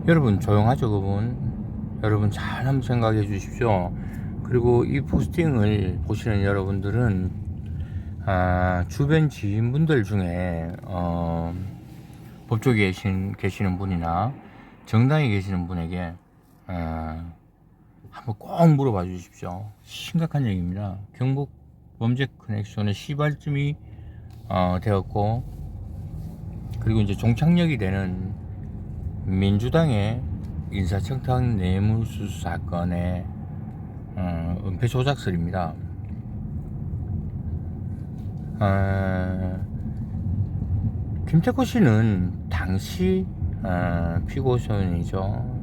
여러분 조용하죠 그분? 여러분 잘 한번 생각해 주십시오. 그리고 이 포스팅을 보시는 여러분들은 주변 지인분들 중에 법조계에 계시는 분이나 정당에 계시는 분에게 한번 꼭 물어봐 주십시오. 심각한 얘기입니다. 경북 범죄 커넥션의 시발점이 되었고, 그리고 이제 종착역이 되는 민주당의 인사청탁 뇌물수수 사건의 은폐 조작설입니다. 김태코 씨는 당시 피고소인이죠.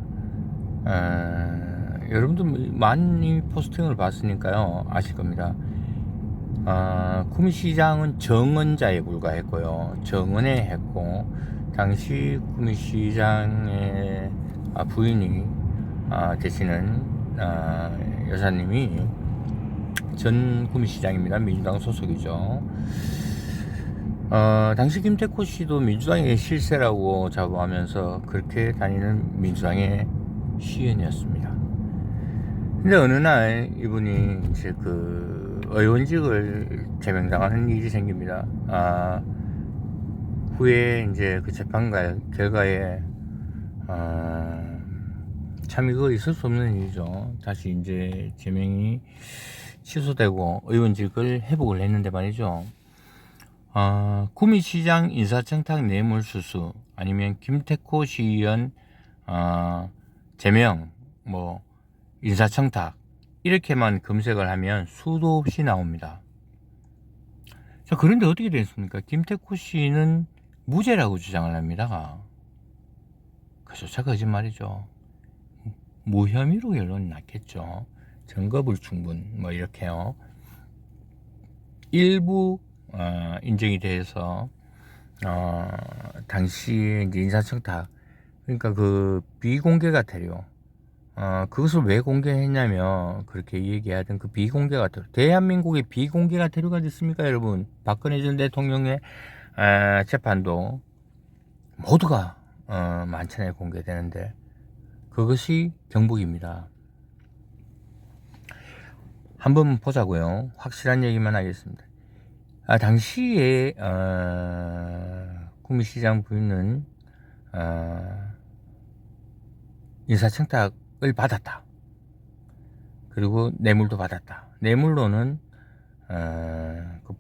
여러분들 많이 포스팅을 봤으니까요 아실 겁니다. 구미시장은 정언자에 불과했고요. 정언에 했고, 당시 구미시장의 부인이 되시는 여사님이 전 구미시장입니다. 민주당 소속이죠. 당시 김태코 씨도 민주당의 실세라고 자부하면서 그렇게 다니는 민주당의 시인이었습니다. 근데 어느 날 이분이 이제 그 의원직을 제명당하는 일이 생깁니다. 후에 이제 그 재판 결과에 참 이거 있을 수 없는 일이죠. 다시 이제 제명이 취소되고 의원직을 회복을 했는데 말이죠. 구미시장 인사청탁 뇌물수수 아니면 김태코 시의원 제명 뭐 인사청탁 이렇게만 검색을 하면 수도 없이 나옵니다. 자, 그런데 어떻게 됐습니까? 김태코 씨는 무죄라고 주장을 합니다. 그조차 거짓말이죠. 무혐의로 결론이 났겠죠. 증거불충분 뭐 이렇게요. 일부 인정이 돼서 당시 이제 인사청탁, 그러니까 그 비공개가 되려 그것을 왜 공개했냐면, 그렇게 얘기하던 그 비공개가 되려, 대한민국의 비공개가 되려가 됐습니까 여러분? 박근혜 전 대통령의 재판도 모두가 만천에 공개되는데, 그것이 경북입니다. 한번 보자고요. 확실한 얘기만 하겠습니다. 당시에 구미시장 부인은 인사청탁을 받았다. 그리고 뇌물도 받았다. 뇌물로는 그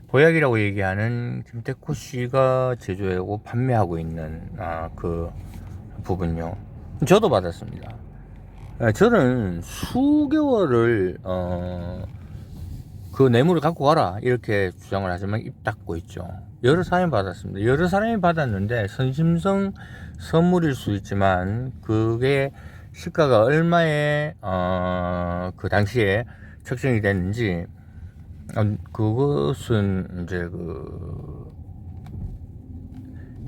보약이라고 얘기하는 김태코 씨가 제조하고 판매하고 있는 그 부분요. 저도 받았습니다. 저는 수개월을 그 뇌물을 갖고 가라 이렇게 주장을 하지만 입 닫고 있죠. 여러 사람이 받았습니다. 여러 사람이 받았는데 선심성 선물일 수 있지만 그게 시가가 얼마에 그 당시에 책정이 됐는지 그것은 이제 그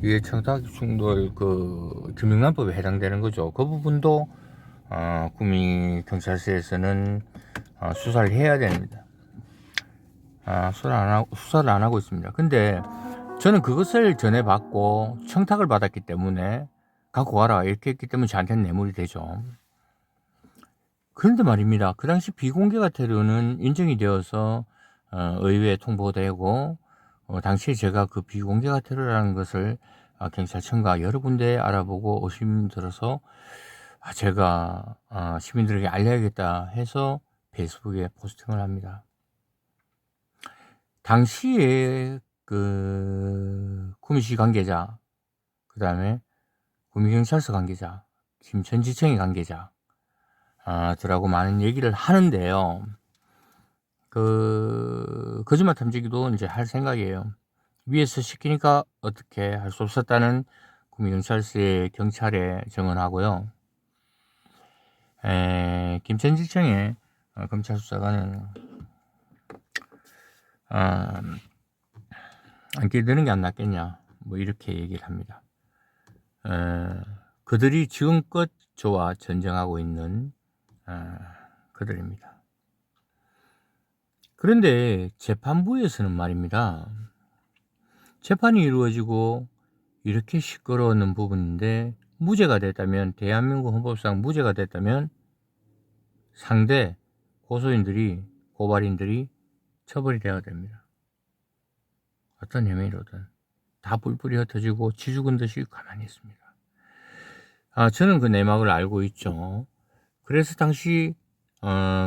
이해청탁 충돌 그 금융난법에 해당되는 거죠. 그 부분도 구미 경찰서에서는 수사를 해야 됩니다. 수사를 안 하고 있습니다. 근데 저는 그것을 전해받고 청탁을 받았기 때문에 갖고 와라 이렇게 했기 때문에 저한테는 뇌물이 되죠. 그런데 말입니다. 그 당시 비공개가 태료는 인정이 되어서 의회에 통보되고 당시에 제가 그 비공개가 태료라는 것을 경찰청과 여러 군데 알아보고 의심 들어서 제가 시민들에게 알려야겠다 해서 페이스북에 포스팅을 합니다. 당시에 그 구미시 관계자, 그 다음에 구미경찰서 관계자, 김천지청의 관계자 들하고 많은 얘기를 하는데요. 그 거짓말 탐지기도 이제 할 생각이에요. 위에서 시키니까 어떻게 할 수 없었다는 구미경찰서의 경찰에 증언하고요. 김천지청의 검찰 수사관은 안 끼드는 게 안 낫겠냐 뭐 이렇게 얘기를 합니다. 그들이 지금껏 저와 전쟁하고 있는 그들입니다. 그런데 재판부에서는 말입니다. 재판이 이루어지고 이렇게 시끄러웠는 부분인데, 무죄가 됐다면, 대한민국 헌법상 무죄가 됐다면 상대 고소인들이, 고발인들이 처벌이 되어야 됩니다. 어떤 혐의로든 다 뿔뿔이 흩어지고 쥐 죽은 듯이 가만히 있습니다. 저는 그 내막을 알고 있죠. 그래서 당시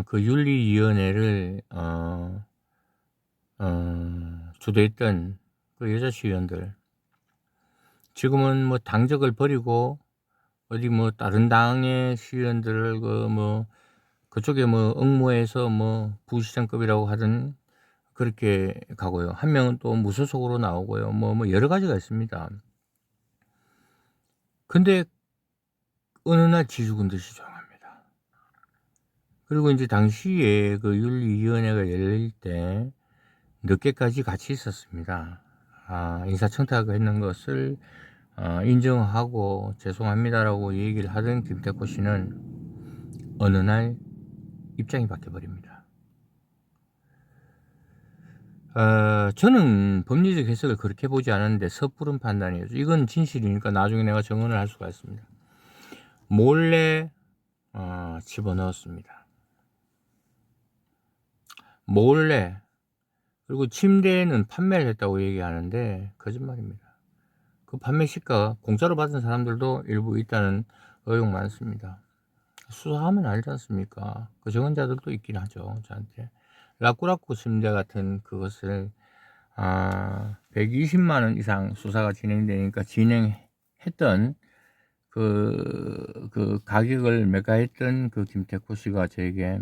그 윤리위원회를 주도했던 그 여자 시의원들, 지금은 뭐 당적을 버리고 어디 뭐 다른 당의 시의원들을 그쪽에 뭐 응모해서 뭐 부시장급이라고 하든 그렇게 가고요. 한 명은 또 무소속으로 나오고요. 뭐 여러 가지가 있습니다. 근데 어느 날 쥐 죽은 듯이 조용합니다. 그리고 이제 당시에 그 윤리위원회가 열릴 때 늦게까지 같이 있었습니다. 인사청탁을 했는 것을 인정하고 죄송합니다라고 얘기를 하던 김태코 씨는 어느 날 입장이 바뀌어버립니다. 저는 법리적 해석을 그렇게 보지 않았는데 섣부른 판단이었죠. 이건 진실이니까 나중에 내가 증언을 할 수가 있습니다. 몰래 집어넣었습니다. 몰래. 그리고 침대에는 판매를 했다고 얘기하는데 거짓말입니다. 그 판매 시가 공짜로 받은 사람들도 일부 있다는 의혹 많습니다. 수사하면 알지 않습니까? 그 증언자들도 있긴 하죠. 저한테 라꾸라꾸 침대 같은 그것을 120만 원 이상 수사가 진행되니까 진행했던 그 가격을 매가했던 그 김태코 씨가 저에게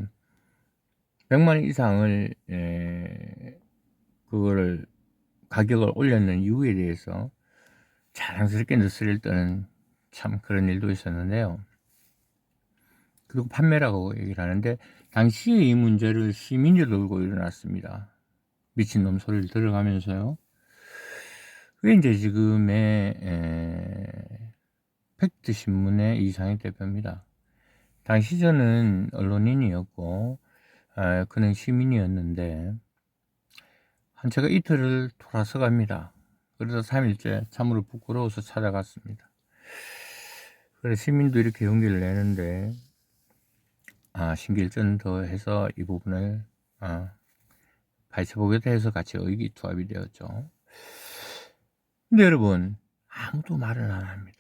100만 원 이상을 그거를 가격을 올렸는 이유에 대해서 자랑스럽게 느스릴 떠는 참 그런 일도 있었는데요. 그리고 판매라고 얘기를 하는데 당시에 이 문제를 시민이 들고 일어났습니다. 미친놈 소리를 들어가면서요. 그게 이제 지금의 팩트신문의 이상희 대표입니다. 당시 저는 언론인이었고 그는 시민이었는데 제가 이틀을 돌아서 갑니다. 그래서 3일째 참으로 부끄러워서 찾아갔습니다. 그래서 시민도 이렇게 용기를 내는데 신길전 더 해서 이 부분을 파헤쳐보겠다 해서 같이 의기투합이 되었죠. 근데 여러분 아무도 말을 안 합니다.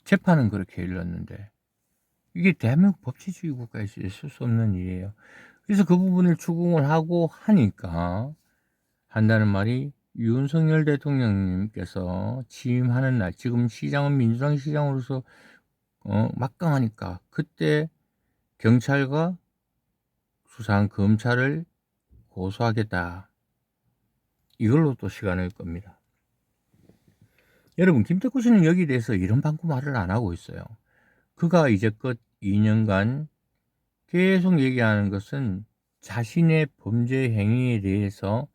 재판은 그렇게 열렸는데 이게 대한민국 법치주의 국가에서 있을 수 없는 일이에요. 그래서 그 부분을 추궁을 하고 하니까 한다는 말이 윤석열 대통령님께서 취임하는 날, 지금 시장은 민주당 시장으로서 막강하니까 그때 경찰과 수사한 검찰을 고소하겠다. 이걸로 또 시간을 겁니다. 여러분 김태코 씨는 여기에 대해서 이런 방구 말을 안 하고 있어요. 그가 이제껏 2년간 계속 얘기하는 것은 자신의 범죄 행위에 대해서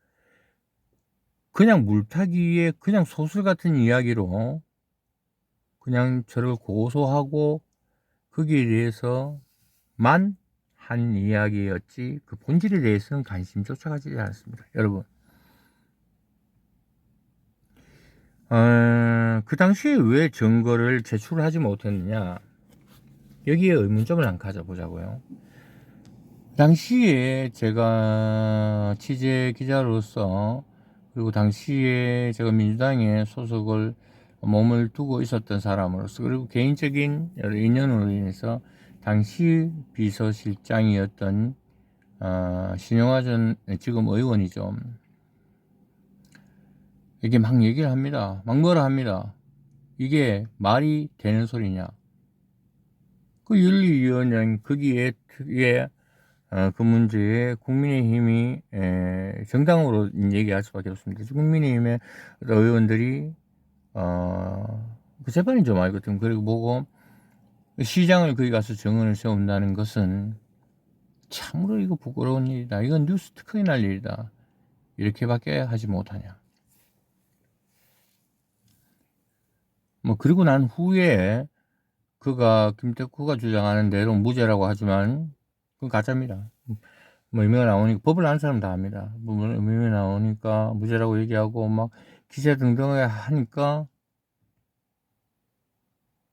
그냥 물타기에 그냥 소설 같은 이야기로 그냥 저를 고소하고 거기에 대해서만 한 이야기였지 그 본질에 대해서는 관심조차 가지지 않았습니다. 여러분 그 당시에 왜 증거를 제출하지 못했느냐 여기에 의문점을 한 가져보자고요. 당시에 제가 취재 기자로서 그리고 당시에 제가 민주당에 소속을 몸을 두고 있었던 사람으로서 그리고 개인적인 여러 인연으로 인해서 당시 비서실장이었던 신영화 전 지금 의원이죠. 이게 막 얘기를 합니다. 막 뭐라 합니다. 이게 말이 되는 소리냐. 그 윤리위원장 거기에 특유의 그 문제에 국민의힘이 정당으로 얘기할 수밖에 없습니다. 국민의힘의 의원들이 그 재판이 좀 알거든. 그리고 보고 시장을 거기 가서 정언을 세운다는 것은 참으로 이거 부끄러운 일이다. 이건 뉴스 특허에 날 일이다. 이렇게밖에 하지 못하냐. 뭐 그리고 난 후에 그가 김태쿠가 주장하는 대로 무죄라고 하지만 그건 가짜입니다. 뭐 의미가 나오니까 법을 아는 사람 다 압니다. 의미가 나오니까 무죄라고 얘기하고 막 기자 등등을 하니까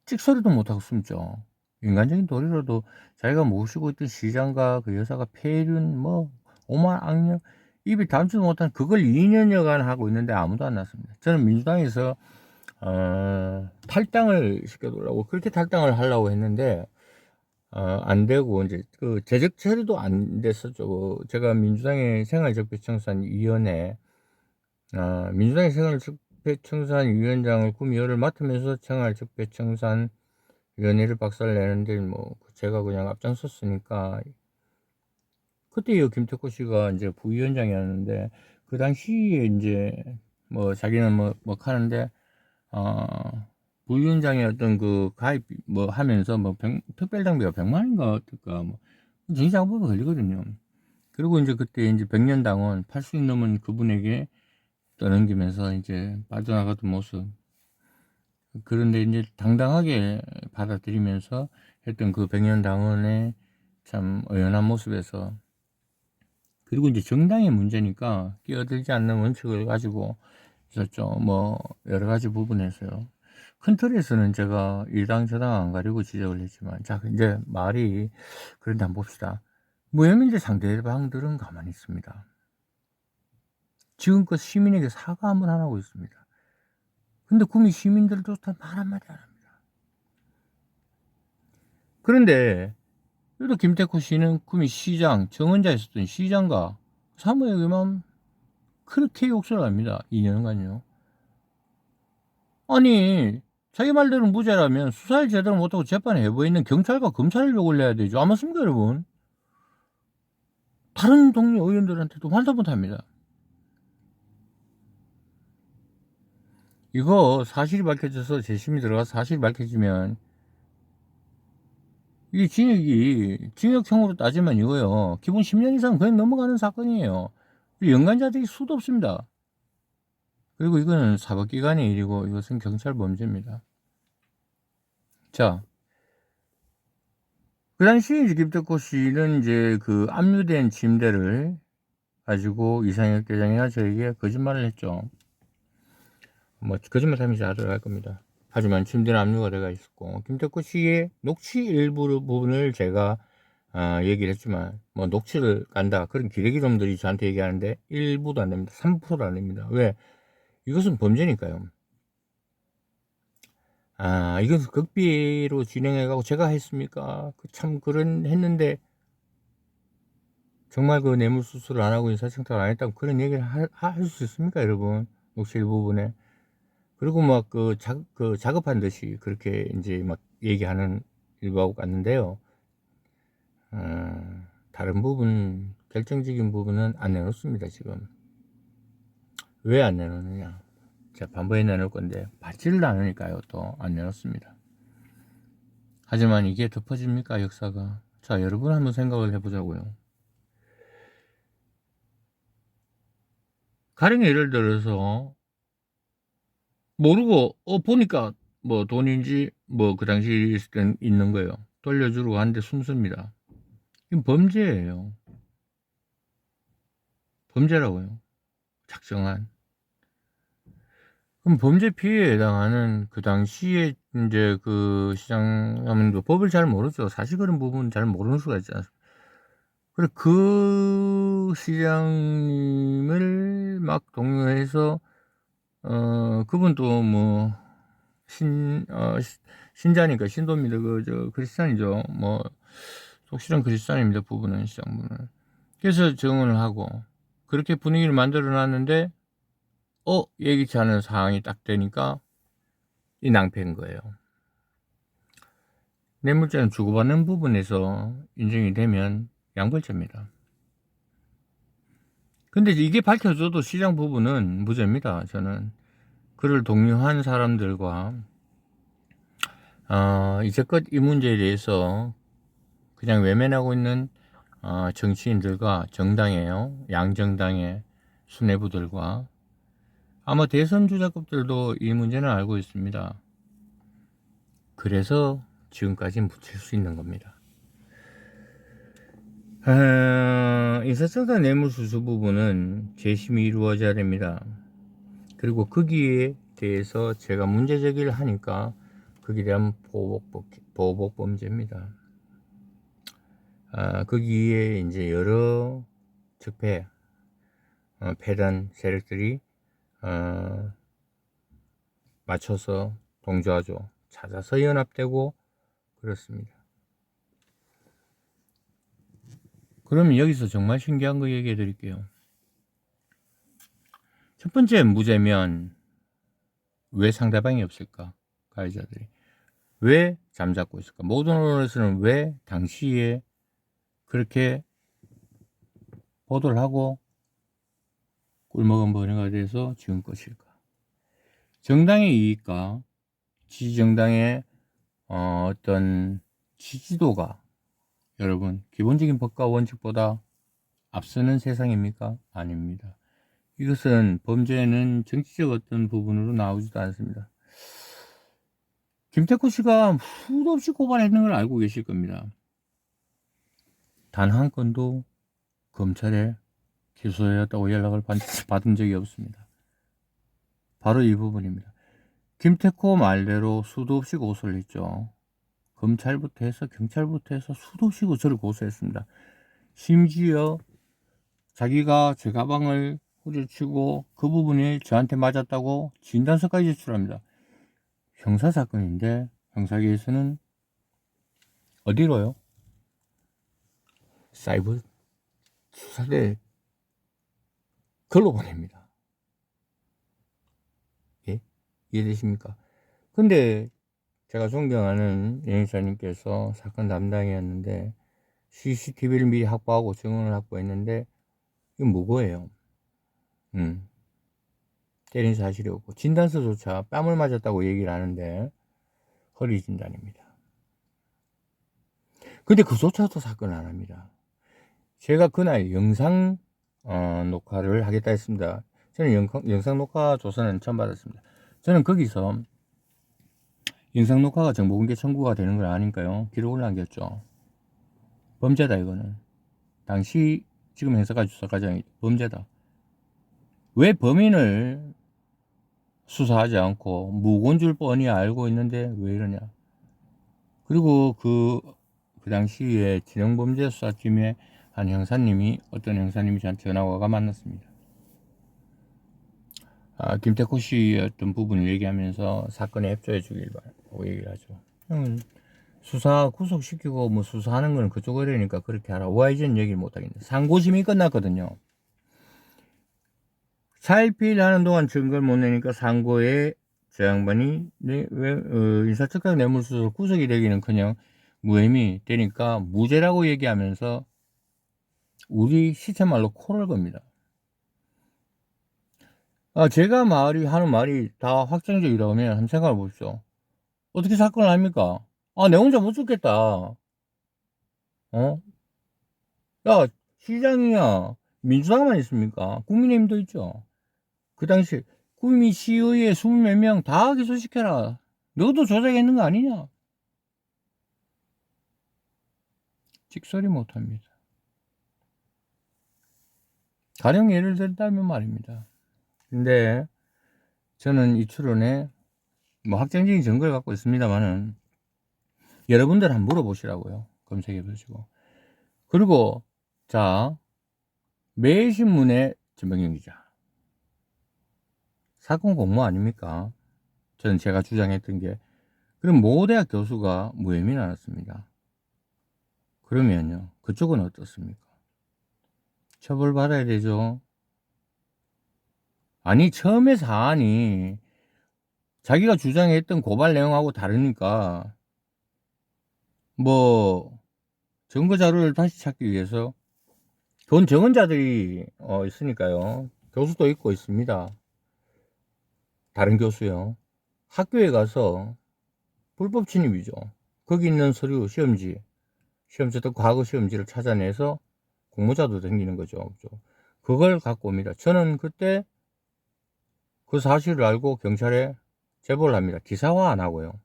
찍소리도 못하고 숨죠. 인간적인 도리로도 자기가 모시고 있던 시장과 그 여사가 폐륜 뭐 오만 악령 입이 담지도 못한 그걸 2년여간 하고 있는데 아무도 안 났습니다. 저는 민주당에서 탈당을 시켜달라고 그렇게 탈당을 하려고 했는데 안 되고 이제 그 재적 처리도 안 됐었죠. 제가 민주당의 생활적폐청산위원회 민주당의 생활적폐청산위원장을 꿈이 열을 맡으면서 생활적폐청산위원회를 박살내는데 뭐 제가 그냥 앞장섰으니까 그때 이 김태호 씨가 이제 부위원장이었는데 그 당시에 이제 뭐 자기는 뭐 하는데 부위원장의 어떤 그 가입 뭐 하면서 뭐 특별당비가 100만 원인가 어떨까 뭐 정치자금법에 걸리거든요. 그리고 이제 그때 이제 100년 당원 80이 넘은 그분에게 떠넘기면서 이제 빠져나가던 모습. 그런데 이제 당당하게 받아들이면서 했던 그 100년 당원의 참 의연한 모습에서 그리고 이제 정당의 문제니까 끼어들지 않는 원칙을 가지고 있었죠. 뭐 여러 가지 부분에서요. 큰 틀에서는 제가 이 당 저 당 안 가리고 지적을 했지만 자 이제 말이 그런데 한번 봅시다. 무혐의제 상대방들은 가만히 있습니다. 지금껏 시민에게 사과 한번 안 하고 있습니다. 근데 구미 시민들도 다 말 한마디 안 합니다. 그런데 또 김태호 씨는 구미 시장 정원자에 있었던 시장과 사무에게만 그렇게 욕설을 합니다. 2년간요. 아니 자기 말대로 무죄라면 수사를 제대로 못하고 재판에 해보이는 경찰과 검찰을 욕을 내야 되죠. 안 맞습니까 여러분? 다른 동료 의원들한테도 말도 못합니다. 이거 사실이 밝혀져서 재심이 들어가서 사실이 밝혀지면 이 징역형으로 따지면 이거요. 기본 10년 이상 그냥 넘어가는 사건이에요. 연관자들이 수도 없습니다. 그리고 이거는 사법기관의 일이고 이것은 경찰 범죄입니다. 자, 그 당시에 이제 김태호 씨는 이제 그 압류된 침대를 가지고 이상혁 대장이나 저에게 거짓말을 했죠. 뭐 거짓말 하면서 알아갈 할 겁니다. 하지만 침대는 압류가 되어 있었고 김태호 씨의 녹취 일부 부분을 제가 얘기를 했지만 뭐 녹취를 간다 그런 기레기놈들이 저한테 얘기하는데 1부도 안 됩니다. 3%도 안 됩니다. 왜? 이것은 범죄니까요. 이것은 극비로 진행해가고 제가 했습니까? 참 그런 했는데 정말 그 뇌물수수를 안 하고 인사청탁을 안 했다고 그런 얘기를 할 수 있습니까 여러분? 녹취 일부분에 그리고 막 그 작업한 듯이 그렇게 이제 막 얘기하는 일부하고 갔는데요. 다른 부분 결정적인 부분은 안 내놓습니다. 지금 왜 안 내놓느냐? 제가 반번에 내놓을 건데 받지를 않으니까요. 또 안 내놓습니다. 하지만 이게 덮어집니까 역사가? 자 여러분 한번 생각을 해보자고요. 가령 예를 들어서 모르고 보니까 뭐 돈인지 뭐 그 당시 있을 땐 있는 거예요. 돌려주려고 하는데 순수입니다. 이건 범죄예요. 범죄라고요. 작정한. 그럼 범죄 피해에 해당하는 그 당시에 이제 그 시장하면 법을 잘 모르죠. 사실 그런 부분은 잘 모르는 수가 있지 않습니까? 그래 그 시장님을 막 동요해서 그분도 뭐 신자니까 신도입니다. 저 크리스찬이죠. 뭐 속실한 크리스찬입니다. 부부는 시장분은. 그래서 증언을 하고 그렇게 분위기를 만들어 놨는데 예기치 않은 상황이 딱 되니까 이 낭패인 거예요. 뇌물죄는 주고받는 부분에서 인정이 되면 양벌죄입니다. 근데 이게 밝혀져도 시장 부분은 무죄입니다. 저는 그를 독려한 사람들과 이제껏 이 문제에 대해서 그냥 외면하고 있는 정치인들과 정당이에요. 양정당의 수뇌부들과 아마 대선 주자급들도 이 문제는 알고 있습니다. 그래서 지금까지 묻힐 수 있는 겁니다. 인사청탁 뇌물수수 부분은 재심이 이루어져야 됩니다. 그리고 거기에 대해서 제가 문제 제기를 하니까 거기에 대한 보복범죄입니다. 거기에 이제 여러 적폐, 패단 세력들이 맞춰서 동조하죠. 찾아서 연합되고 그렇습니다. 그러면 여기서 정말 신기한 거 얘기해 드릴게요. 첫 번째 무죄면 왜 상대방이 없을까? 가해자들이 왜 잠잡고 있을까? 모든 언론에서는 왜 당시에 그렇게 보도를 하고 꿀먹은 번뇌가 돼서 지은 것일까? 정당의 이익과 지지정당의 어떤 지지도가 여러분 기본적인 법과 원칙보다 앞서는 세상입니까? 아닙니다. 이것은 범죄는 정치적 어떤 부분으로 나오지도 않습니다. 김태코 씨가 수도 없이 고발했는 걸 알고 계실 겁니다. 단 한 건도 검찰에 기소되었다고 연락을 받은 적이 없습니다. 바로 이 부분입니다. 김태코 말대로 수도 없이 고소를 했죠. 검찰부터 해서 경찰부터 해서 수도 없이 저를 고소했습니다. 심지어 자기가 제 가방을 후려치고 그 부분이 저한테 맞았다고 진단서까지 제출합니다. 형사사건인데 형사계에서는 어디로요? 사이버 수사대 걸로 보냅니다. 예? 이해되십니까? 근데 제가 존경하는 여행사님께서 사건 담당이었는데 CCTV를 미리 확보하고 증언을 확보했는데 이건 무고예요. 때린 사실이 없고 진단서조차 뺨을 맞았다고 얘기를 하는데 허리 진단입니다. 근데 그조차도 사건을 안 합니다. 제가 그날 영상 녹화를 하겠다 했습니다. 저는 영상 녹화 조서는 처음 받았습니다. 저는 거기서 영상 녹화가 정보공개 청구가 되는 걸 아니까요. 기록을 남겼죠. 범죄다 이거는. 당시 지금 형사까지 수사과정이 범죄다. 왜 범인을 수사하지 않고 무고인 줄 뻔히 알고 있는데 왜 이러냐. 그리고 그 당시에 진형범죄수사팀의 한 형사님이 어떤 형사님이 저한테 전화가 만났습니다. 김태코 씨의 어떤 부분을 얘기하면서 사건에 협조해 주길 바라고 얘기를 하죠. 수사 구속시키고 뭐 수사하는 거는 그쪽 의뢰니까 그렇게 하라. YG는 얘기를 못하겠네. 상고심이 끝났거든요. 차일피일 동안 증거를 못 내니까 상고에 저 양반이 인사특강 뇌물수수로 구속이 되기는커녕 무혐의 되니까 무죄라고 얘기하면서 우리 시체말로 코를 겁니다. 제가 하는 말이 다 확정적이라고 하면 한번 생각해 보십시오. 어떻게 사건을 합니까? 내 혼자 못 죽겠다. 야, 시장이야. 민주당만 있습니까? 국민의힘도 있죠. 그 당시 구미 시의회 20몇 명 다 기소시켜라. 너도 조작했는 거 아니냐? 직설이 못합니다. 가령 예를 들다면 말입니다. 근데 저는 이 추론에 뭐 확정적인 증거를 갖고 있습니다만은 여러분들 한번 물어보시라고요. 검색해 보시고. 그리고 자, 매일신문의 전병경 기자. 사건 공모 아닙니까? 저는 제가 주장했던 게 그럼 모 대학 교수가 무혐의 나왔습니다. 그러면요. 그쪽은 어떻습니까? 처벌받아야 되죠. 아니 처음에 사안이 자기가 주장했던 고발 내용하고 다르니까 뭐 증거 자료를 다시 찾기 위해서 돈 적은 자들이 있으니까요. 교수도 있고 있습니다. 다른 교수요. 학교에 가서 불법 침입이죠. 거기 있는 서류 시험지 또 과거 시험지를 찾아내서 공모자도 생기는 거죠. 그걸 갖고 옵니다. 저는 그때 그 사실을 알고 경찰에 제보를 합니다. 기사화 안 하고요.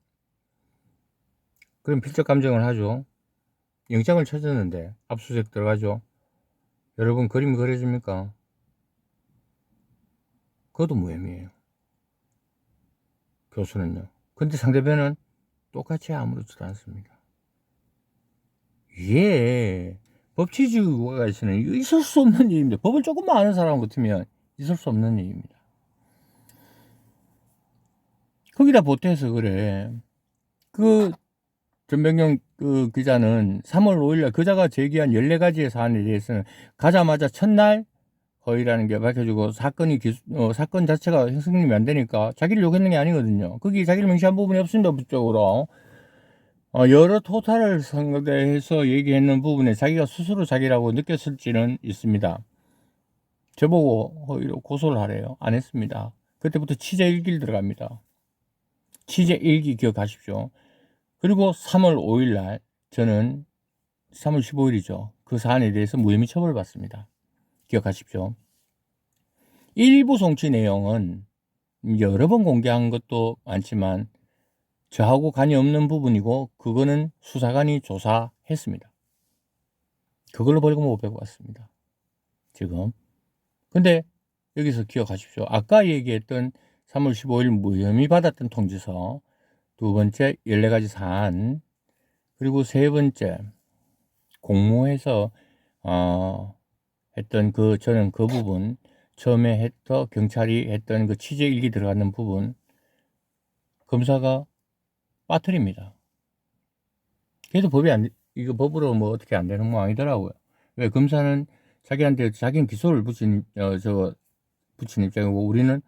그럼 필적 감정을 하죠. 영장을 찾았는데 압수수색 들어가죠. 여러분 그림 그려집니까? 그것도 무혐의예요. 교수는요. 근데 상대편은 똑같이 아무렇지도 않습니다. 이게 법치주의국가에서는 있을 수 없는 일입니다. 법을 조금만 아는 사람 같으면 있을 수 없는 일입니다. 거기다 보태서 그래. 그 전병경 그 기자는 3월 5일날 그자가 제기한 14가지의 사안에 대해서는 가자마자 첫날 허위라는 게 밝혀지고 사건 자체가 형성이 안 되니까 자기를 욕했는 게 아니거든요. 거기 자기를 명시한 부분이 없습니다. 법적으로. 여러 토탈을 상대해서 얘기했는 부분에 자기가 스스로 자기라고 느꼈을지는 있습니다. 저보고 허위로 고소를 하래요. 안 했습니다. 그때부터 취재 일기를 들어갑니다. 취재 일기 기억하십시오. 그리고 3월 5일 날 저는 3월 15일이죠. 그 사안에 대해서 무혐의 처벌받습니다. 기억하십시오. 일부 송치 내용은 여러 번 공개한 것도 많지만 저하고 관이 없는 부분이고 그거는 수사관이 조사했습니다. 그걸로 벌금 500 받습니다. 지금. 근데 여기서 기억하십시오. 아까 얘기했던 3월 15일 무혐의 받았던 통지서, 두 번째 14가지 사안, 그리고 세 번째 공모해서 했던 저는 그 부분, 처음에 했던 경찰이 했던 그 취재 일기 들어가는 부분 검사가 빠뜨립니다. 그래도 이거 법으로 뭐 어떻게 안 되는 모양이더라고요. 왜 검사는 자기한테 자기는 기소를 붙인 입장이고 우리는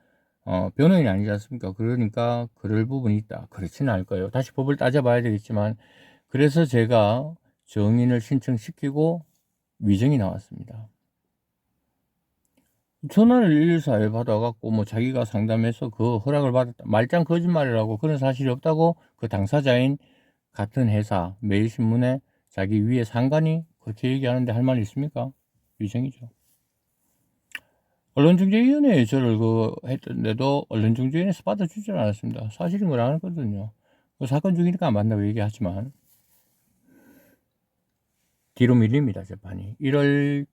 변호인이 아니지 않습니까? 그러니까 그럴 부분이 있다. 그렇지는 않을 거예요. 다시 법을 따져봐야 되겠지만, 그래서 제가 정인을 신청시키고 위정이 나왔습니다. 전화를 114에 받아갖고 뭐 자기가 상담해서 그 허락을 받았다. 말짱 거짓말이라고, 그런 사실이 없다고 그 당사자인 같은 회사 매일신문에 자기 위에 상관이 그렇게 얘기하는데 할 말이 있습니까? 위정이죠. 언론중재위원회에 저를 했던데도 언론중재위원회에서 받아주질 않았습니다. 사실인 걸 알거든요. 그 사건 중이니까 안 만나고 얘기하지만 뒤로 밀립니다. 재판이 1월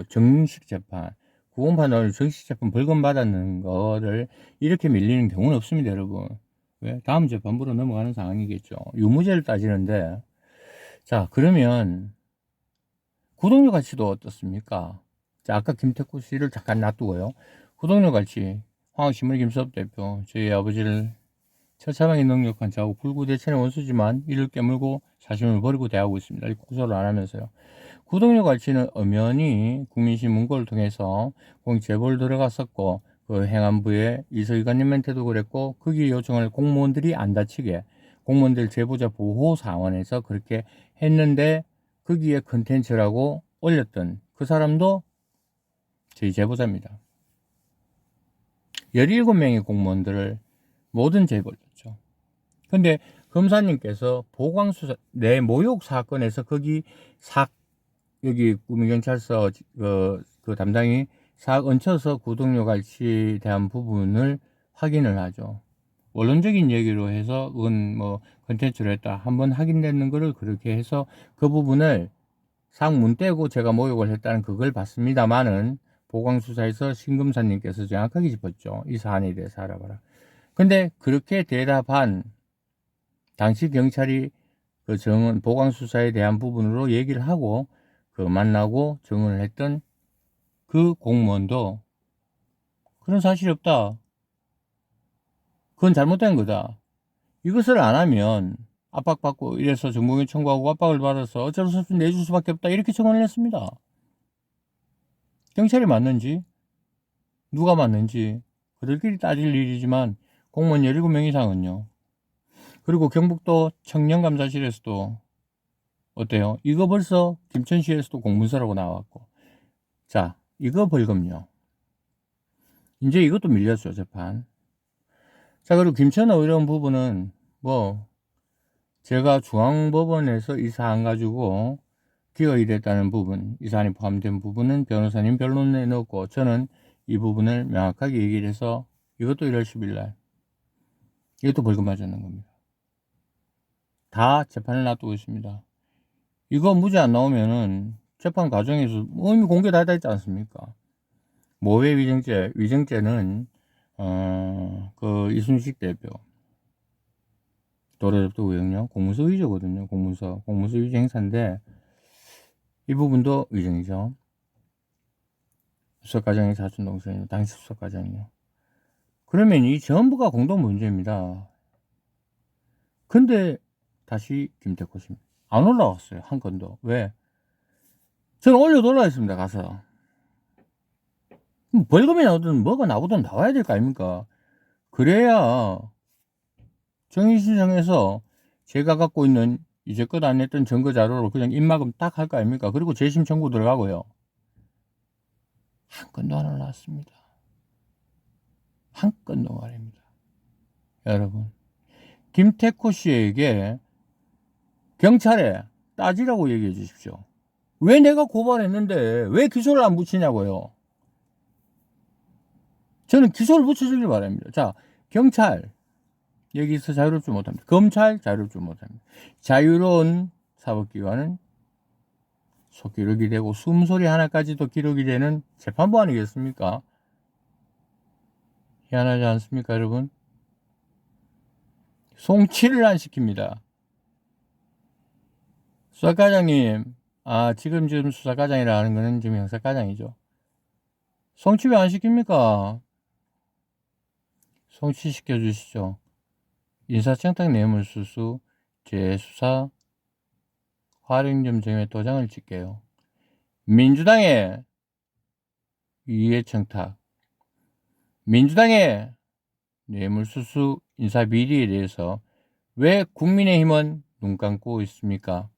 정식 재판, 구공판으로 정식 재판 벌금 받았는 거를 이렇게 밀리는 경우는 없습니다. 여러분. 왜? 다음 재판부로 넘어가는 상황이겠죠. 유무죄를 따지는데, 자, 그러면 구독료 가치도 어떻습니까? 자, 아까 김태구 씨를 잠깐 놔두고요. 구독료 가치, 화학신문 김수업 대표, 저희 아버지를 처참하게 능력한 저하고 불구대천의 원수지만 이를 깨물고 사심을 버리고 대하고 있습니다. 고소를 안 하면서요. 구독료 가치는 엄연히 국민신문고를 통해서 공익 제보를 들어갔었고, 그 행안부에 이서기관님한테도 그랬고, 거기 요청을 공무원들이 안 다치게 공무원들 제보자 보호 사원에서 그렇게 했는데, 거기에 컨텐츠라고 올렸던 그 사람도 저희 제보자입니다. 17명의 공무원들을 모든 제보를 줬죠. 근데 검사님께서 보광수사 내 모욕 사건에서 여기 구민경찰서 그 담당이 사학 얹혀서 구독료 가치에 대한 부분을 확인을 하죠. 원론적인 얘기로 해서 그건 뭐 컨텐츠로 했다 한번 확인되는 거를 그렇게 해서 그 부분을 상문 떼고 제가 모욕을 했다는 그걸 봤습니다만은, 보광수사에서 신검사님께서 정확하게 짚었죠. 이 사안에 대해서 알아봐라. 근데 그렇게 대답한 당시 경찰이 그 보광수사에 대한 부분으로 얘기를 하고 만나고 정언을 했던 그 공무원도 그런 사실이 없다. 그건 잘못된 거다. 이것을 안 하면 압박받고 이래서 정보원 청구하고 압박을 받아서 어쩔 수 없이 내줄 수밖에 없다. 이렇게 청원을 했습니다. 경찰이 맞는지 누가 맞는지 그들끼리 따질 일이지만 공무원 17명 이상은요. 그리고 경북도 청년감사실에서도 어때요? 이거 벌써 김천시에서도 공문서라고 나왔고. 자, 이거 벌금요. 이제 이것도 밀렸죠, 재판. 자, 그리고 김천의 이런 부분은 제가 중앙법원에서 이 사안 가지고 기각이 됐다는 부분, 이 사안이 포함된 부분은 변호사님 변론에 넣었고, 저는 이 부분을 명확하게 얘기를 해서 이것도 1월 10일 날 이것도 벌금 맞았는 겁니다. 다 재판을 놔두고 있습니다. 이거 무죄 안 나오면은 재판 과정에서 이미 공개 다 했지 않습니까? 모해 위증죄는 이순식 대표, 도로접도 의정요. 공문서 위조거든요. 공문서 위조 행사인데 이 부분도 위정이죠. 수석과장이 사촌 동생이요. 당시 수석과장이요. 그러면 이 전부가 공동 문제입니다. 근데 다시 김태코 씨입니다. 안 올라왔어요. 한 건도. 왜? 저는 올려놓으라 했습니다. 가서. 벌금이 나오든 뭐가 나오든 나와야 될 거 아닙니까? 그래야 정의신청에서 제가 갖고 있는 이제껏 안 냈던 증거 자료로 그냥 입막음 딱 할 거 아닙니까? 그리고 재심 청구 들어가고요. 한 건도 안 올라왔습니다. 한 건도 말입니다. 여러분, 김태코 씨에게 경찰에 따지라고 얘기해 주십시오. 왜 내가 고발했는데 왜 기소를 안 붙이냐고요. 저는 기소를 붙여주길 바랍니다. 자, 경찰 여기서 자유롭지 못합니다. 검찰 자유롭지 못합니다. 자유로운 사법기관은 속기록이 되고 숨소리 하나까지도 기록이 되는 재판부 아니겠습니까? 희한하지 않습니까, 여러분? 송치를 안 시킵니다. 수사과장님, 지금 수사과장이라 하는 거는 지금 형사과장이죠. 송치 왜 안 시킵니까? 송치 시켜주시죠. 인사청탁 뇌물수수 재수사 활용점 정에 도장을 찍게요. 민주당의 이해청탁, 민주당의 뇌물수수 인사비리에 대해서 왜 국민의힘은 눈 감고 있습니까?